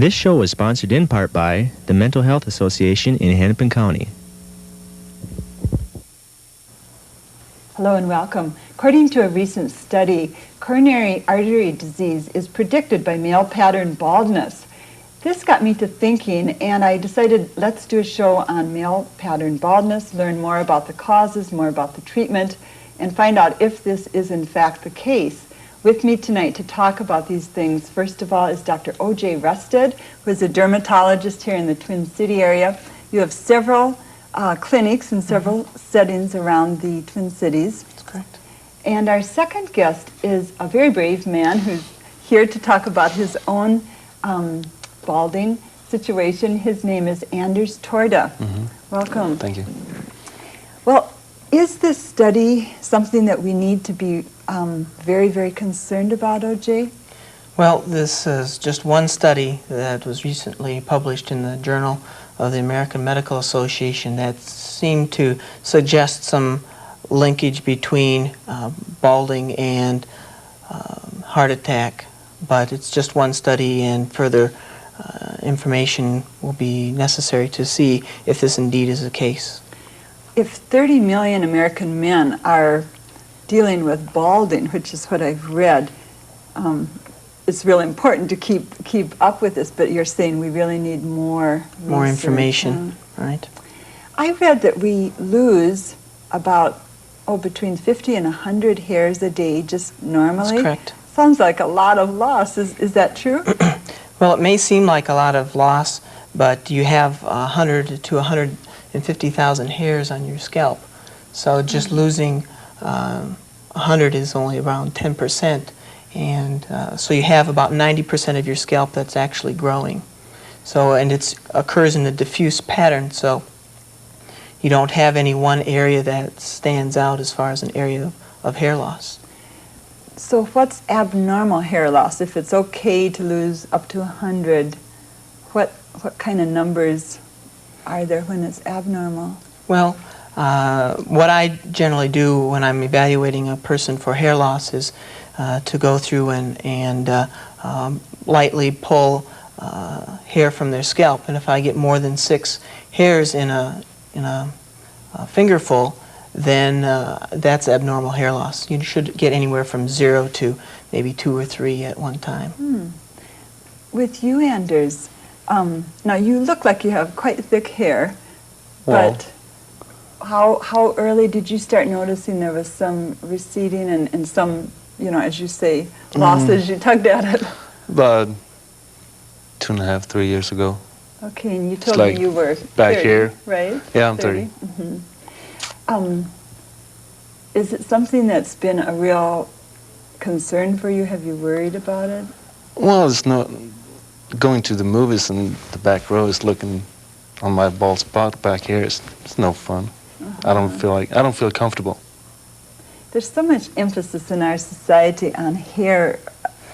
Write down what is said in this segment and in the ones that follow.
This show is sponsored in part by the Mental Health Association in Hennepin County. Hello and welcome. According to a recent study, coronary artery disease is predicted by male pattern baldness. This got me to thinking, and I decided let's do a show on male pattern baldness, learn more about the causes, more about the treatment, and find out if this is in fact the case. With me tonight to talk about these things, first of all, is Dr. O.J. Rustad, who is a dermatologist here in the Twin City area. You have several clinics and several settings around the Twin Cities. That's correct. And our second guest is a very brave man who's here to talk about his own balding situation. His name is Anders Torda. Welcome. Thank you. Well, is this study something that we need to be very, very concerned about, O.J.? Well, this is just one study that was recently published in the Journal of the American Medical Association that seemed to suggest some linkage between balding and heart attack, but it's just one study, and further information will be necessary to see if this indeed is the case. If 30 million American men are dealing with balding, which is what I've read, it's really important to keep up with this, but you're saying we really need more information, right? I read that we lose about between 50 and 100 hairs a day just normally. That's correct. Sounds like a lot of loss. Is that true? Well, it may seem like a lot of loss, but you have 100 to 150,000 hairs on your scalp. So just losing 100 is only around 10%. And so you have about 90% of your scalp that's actually growing. So, and it occurs in a diffuse pattern, so you don't have any one area that stands out as far as an area of hair loss. So what's abnormal hair loss? If it's okay to lose up to 100, what kind of numbers are there when it's abnormal? Well, what I generally do when I'm evaluating a person for hair loss is to go through and lightly pull hair from their scalp, and if I get more than 6 hairs in a fingerful, then that's abnormal hair loss. You should get anywhere from 0 to maybe 2 or 3 at one time. With you, Anders, now you look like you have quite thick hair, but how early did you start noticing there was some receding and some, you know, as you say, losses? You tugged at it. About 2.5, 3 years ago. Okay, and you told me you were back 30, here, right? Yeah, I'm 30. Is it something that's been a real concern for you? Have you worried about it? Well, it's not going to the movies and the back row is looking on my bald spot back here. It's no fun. I don't feel comfortable. There's so much emphasis in our society on hair.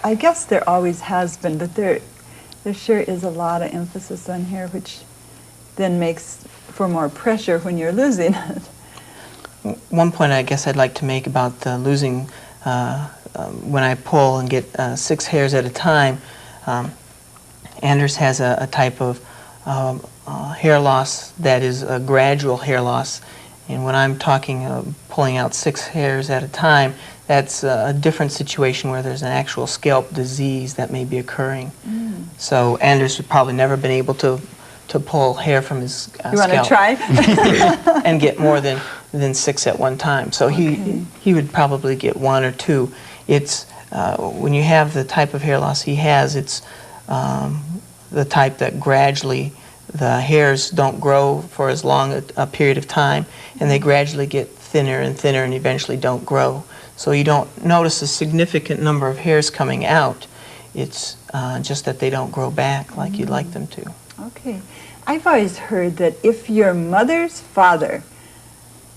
I guess there always has been, but there sure is a lot of emphasis on hair, which then makes for more pressure when you're losing it. One point I guess I'd like to make about losing, when I pull and get 6 hairs at a time, Anders has a type of hair loss that is a gradual hair loss. And when I'm talking pulling out 6 hairs at a time, that's a different situation where there's an actual scalp disease that may be occurring. So Anders would probably never been able to pull hair from his scalp. You want to try? And get more than 6 at one time. So he would probably get 1 or 2. It's when you have the type of hair loss he has, it's the type that gradually the hairs don't grow for as long a period of time, and they gradually get thinner and thinner and eventually don't grow. So you don't notice a significant number of hairs coming out. It's just that they don't grow back like you'd like them to. Okay. I've always heard that if your mother's father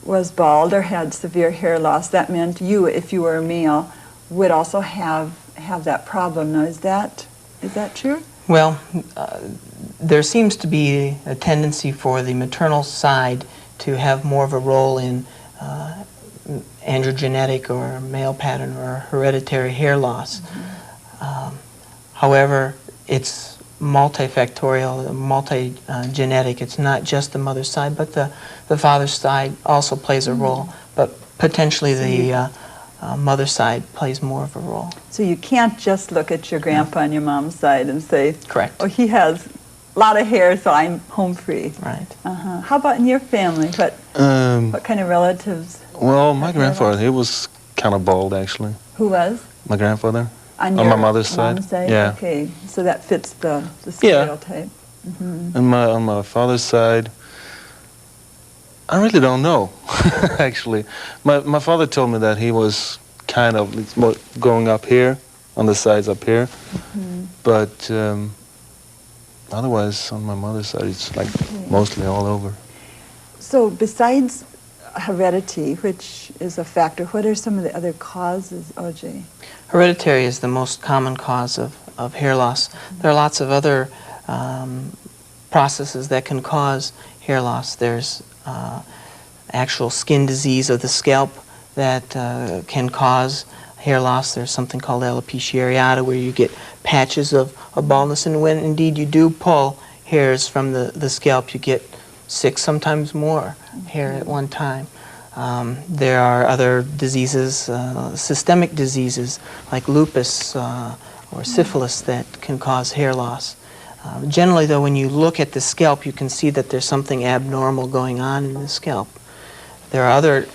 was bald or had severe hair loss, that meant you, if you were a male, would also have that problem. Now, is that true? Well, there seems to be a tendency for the maternal side to have more of a role in androgenetic or male pattern or hereditary hair loss. However, it's multifactorial, multi-genetic. It's not just the mother's side, but the father's side also plays a role. But potentially the mother's side plays more of a role. So you can't just look at your grandpa on your mom's side and say, Correct. oh, he has a lot of hair, so I'm home free. Right. How about in your family? What kind of relatives? Well, my grandfather, he was kind of bald, actually. Who was? My grandfather. On my your mother's mom's side? Yeah. Okay, so that fits the stereotype. And on my father's side, I really don't know, actually. My father told me that he was kind of going up here, on the sides up here. But otherwise, on my mother's side, it's like mostly all over. So besides heredity, which is a factor, what are some of the other causes, OJ? Hereditary is the most common cause of hair loss. There are lots of other processes that can cause hair loss. There's actual skin disease of the scalp that can cause hair loss. There's something called alopecia areata where you get patches of baldness, and when indeed you do pull hairs from the scalp, you get 6, sometimes more hair at one time. There are other diseases, systemic diseases like lupus or syphilis that can cause hair loss. Generally, though, when you look at the scalp, you can see that there's something abnormal going on in the scalp. There are other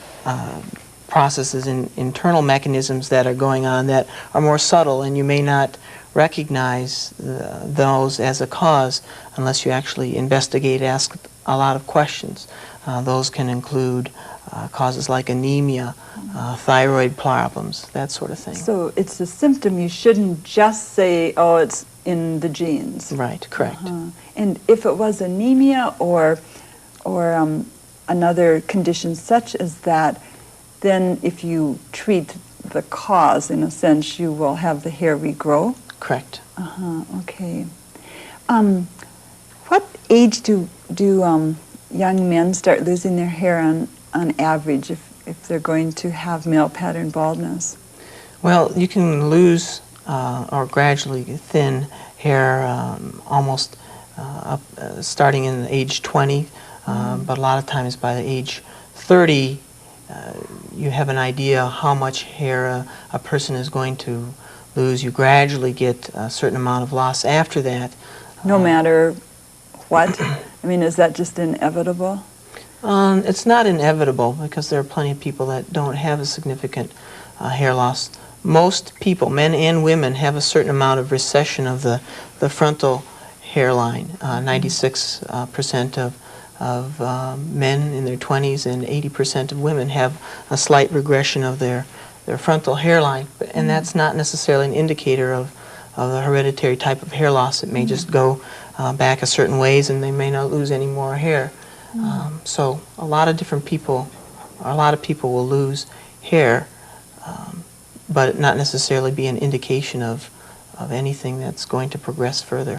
processes and internal mechanisms that are going on that are more subtle, and you may not recognize those as a cause unless you actually investigate, ask a lot of questions. Those can include causes like anemia, thyroid problems, that sort of thing. So it's a symptom. You shouldn't just say, oh, it's in the genes. Right, correct. And if it was anemia or another condition such as that, then if you treat the cause, in a sense, you will have the hair regrow? Correct. Okay. What age do young men start losing their hair on average if they're going to have male pattern baldness? Well, you can lose or gradually thin hair almost starting in age 20, but a lot of times by age 30, you have an idea how much hair a person is going to lose. You gradually get a certain amount of loss after that. No matter what? I mean, is that just inevitable? It's not inevitable because there are plenty of people that don't have a significant hair loss. Most people, men and women, have a certain amount of recession of the frontal hairline. 96% of men in their 20s and 80% of women have a slight regression of their frontal hairline, and that's not necessarily an indicator of the hereditary type of hair loss. It may just go back a certain ways and they may not lose any more hair. So a lot of people will lose hair, but not necessarily be an indication of anything that's going to progress further.